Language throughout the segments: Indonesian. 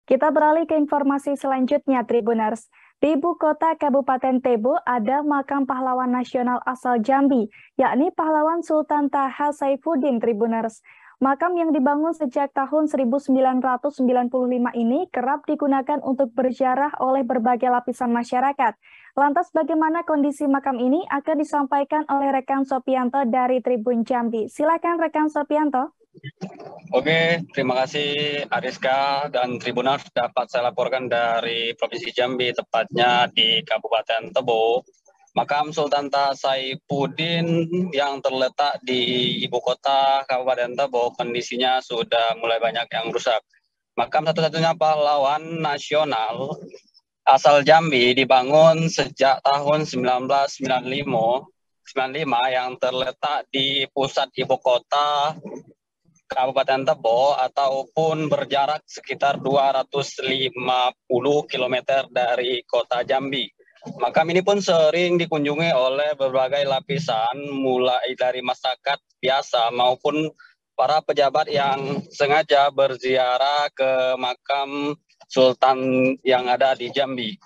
Kita beralih ke informasi selanjutnya, Tribuners. Di ibu kota Kabupaten Tebo ada makam pahlawan nasional asal Jambi, yakni pahlawan Sultan Taha Saifuddin, Tribuners. Makam yang dibangun sejak tahun 1995 ini kerap digunakan untuk berziarah oleh berbagai lapisan masyarakat. Lantas bagaimana kondisi makam ini akan disampaikan oleh rekan Sopianto dari Tribun Jambi. Silakan rekan Sopianto. Oke, terima kasih Ariska dan Tribunars dapat saya laporkan dari Provinsi Jambi, tepatnya di Kabupaten Tebo. Makam Sultan Taha Saifuddin yang terletak di ibu kota Kabupaten Tebo kondisinya sudah mulai banyak yang rusak. Makam satu-satunya pahlawan nasional asal Jambi dibangun sejak tahun 1995 yang terletak di pusat ibu kota Kabupaten Tebo ataupun berjarak sekitar 250 km dari kota Jambi. Makam ini pun sering dikunjungi oleh berbagai lapisan, mulai dari masyarakat biasa maupun para pejabat yang sengaja berziarah ke makam Sultan yang ada di Jambi.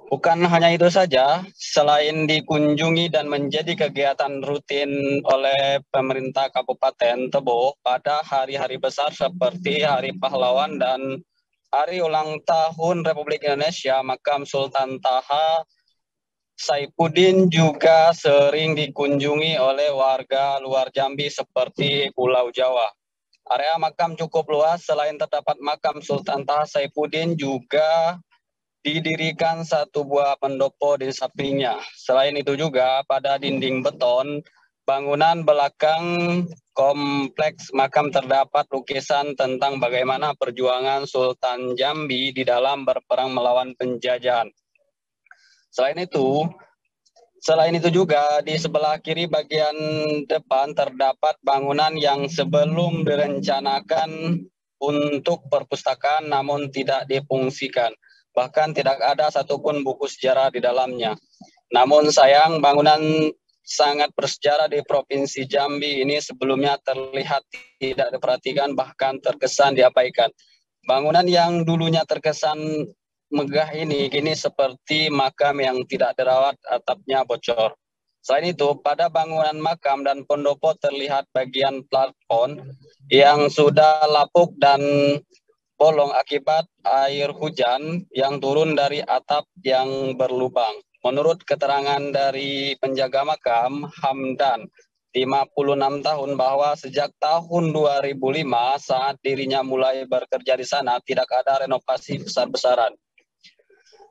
Bukan hanya itu saja, selain dikunjungi dan menjadi kegiatan rutin oleh pemerintah Kabupaten Tebo pada hari-hari besar seperti Hari Pahlawan dan Hari Ulang Tahun Republik Indonesia, makam Sultan Taha Saifuddin juga sering dikunjungi oleh warga luar Jambi seperti Pulau Jawa. Area makam cukup luas, selain terdapat makam Sultan Taha Saifuddin juga didirikan satu buah pendopo di sampingnya. Selain itu juga pada dinding beton bangunan belakang kompleks makam terdapat lukisan tentang bagaimana perjuangan Sultan Jambi di dalam berperang melawan penjajahan. Selain itu juga di sebelah kiri bagian depan terdapat bangunan yang sebelum direncanakan untuk perpustakaan namun tidak difungsikan. Bahkan tidak ada satupun buku sejarah di dalamnya. Namun sayang bangunan sangat bersejarah di Provinsi Jambi ini sebelumnya terlihat tidak diperhatikan bahkan terkesan diabaikan. Bangunan yang dulunya terkesan megah ini kini seperti makam yang tidak dirawat, atapnya bocor. Selain itu, pada bangunan makam dan pendopo terlihat bagian plafon yang sudah lapuk dan bolong akibat air hujan yang turun dari atap yang berlubang. Menurut keterangan dari penjaga makam, Hamdan, 56 tahun, bahwa sejak tahun 2005 saat dirinya mulai bekerja di sana tidak ada renovasi besar-besaran.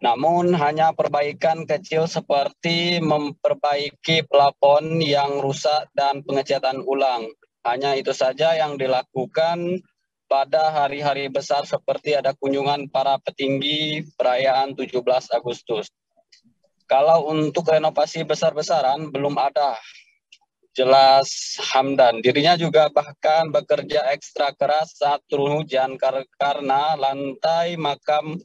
Namun hanya perbaikan kecil seperti memperbaiki plafon yang rusak dan pengecatan ulang. Hanya itu saja yang dilakukan pada hari-hari besar seperti ada kunjungan para petinggi perayaan 17 Agustus. Kalau untuk renovasi besar-besaran belum ada, jelas Hamdan. Dirinya juga bahkan bekerja ekstra keras saat turun hujan karena lantai makam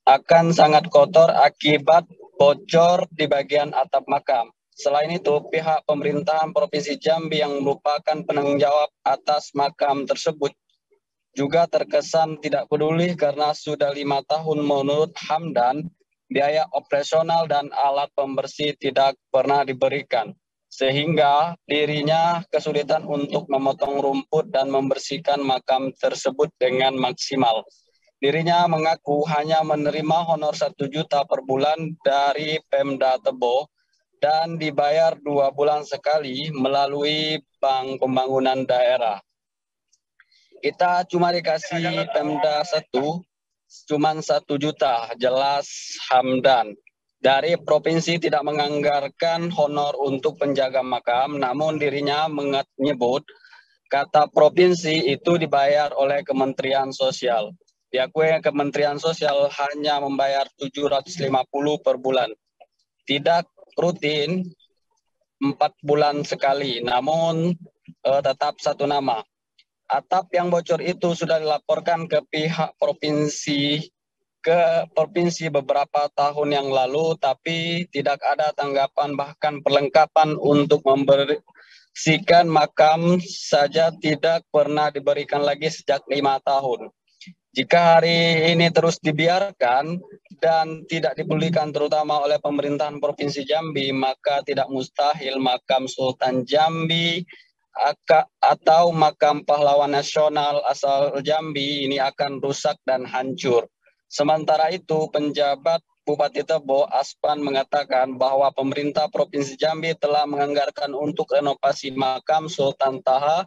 akan sangat kotor akibat bocor di bagian atap makam. Selain itu, pihak pemerintahan Provinsi Jambi yang merupakan penanggung jawab atas makam tersebut juga terkesan tidak peduli karena sudah 5 tahun menurut Hamdan, biaya operasional dan alat pembersih tidak pernah diberikan. Sehingga dirinya kesulitan untuk memotong rumput dan membersihkan makam tersebut dengan maksimal. Dirinya mengaku hanya menerima honor 1 juta per bulan dari Pemda Tebo dan dibayar 2 bulan sekali melalui Bank Pembangunan Daerah. Kita cuma dikasih Pemda 1, cuma 1 juta, jelas Hamdan. Dari provinsi tidak menganggarkan honor untuk penjaga makam, namun dirinya menyebut kata provinsi itu dibayar oleh Kementerian Sosial. Diakui Kementerian Sosial hanya membayar 750 per bulan. Tidak rutin 4 bulan sekali, namun tetap satu nama. Atap yang bocor itu sudah dilaporkan ke pihak provinsi beberapa tahun yang lalu, tapi tidak ada tanggapan bahkan perlengkapan untuk membersihkan makam saja tidak pernah diberikan lagi sejak 5 tahun. Jika hari ini terus dibiarkan dan tidak dipulihkan terutama oleh pemerintahan Provinsi Jambi, maka tidak mustahil makam Sultan Jambi atau makam pahlawan nasional asal Jambi ini akan rusak dan hancur. Sementara itu, penjabat Bupati Tebo, Aspan, mengatakan bahwa pemerintah Provinsi Jambi telah menganggarkan untuk renovasi makam Sultan Taha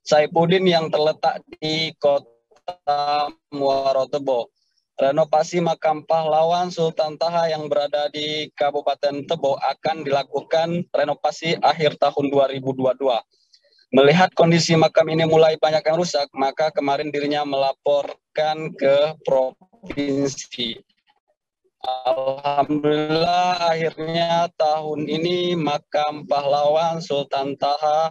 Saifuddin yang terletak di Kota Muaro Tebo. Renovasi makam pahlawan Sultan Taha yang berada di Kabupaten Tebo akan dilakukan renovasi akhir tahun 2022. Melihat kondisi makam ini mulai banyak yang rusak, maka kemarin dirinya melaporkan ke provinsi. Alhamdulillah akhirnya tahun ini makam pahlawan Sultan Taha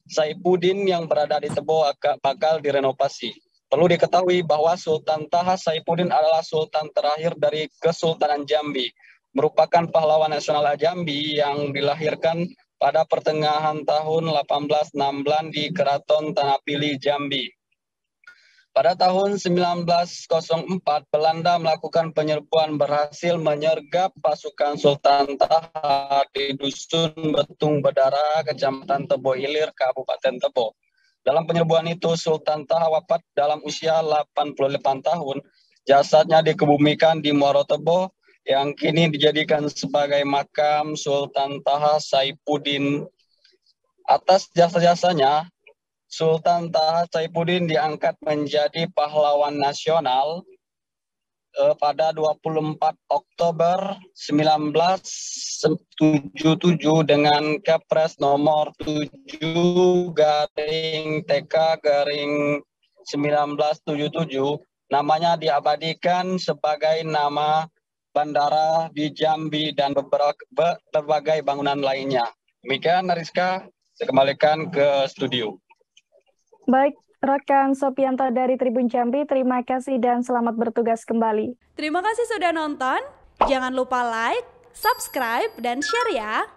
Saifuddin yang berada di Tebo bakal direnovasi. Perlu diketahui bahwa Sultan Taha Saifuddin adalah sultan terakhir dari Kesultanan Jambi, merupakan pahlawan nasional Jambi yang dilahirkan pada pertengahan tahun 1869 di Keraton Tanah Pili, Jambi. Pada tahun 1904, Belanda melakukan penyerbuan berhasil menyergap pasukan Sultan Taha di Dusun Betung Bedara, Kecamatan Tebo Ilir, Kabupaten Tebo. Dalam penyerbuan itu, Sultan Taha wafat dalam usia 88 tahun. Jasadnya dikebumikan di Muaro Tebo, yang kini dijadikan sebagai makam Sultan Taha Saifuddin. Atas jasa-jasanya, Sultan Taha Saifuddin diangkat menjadi pahlawan nasional pada 24 Oktober 1977 dengan Kepres nomor 7/TK/1977. Namanya diabadikan sebagai nama bandara di Jambi dan berbagai bangunan lainnya. Demikian, Rizka, saya kembalikan ke studio. Baik, rekan Sopianto dari Tribun Jambi, terima kasih dan selamat bertugas kembali. Terima kasih sudah nonton. Jangan lupa like, subscribe, dan share ya.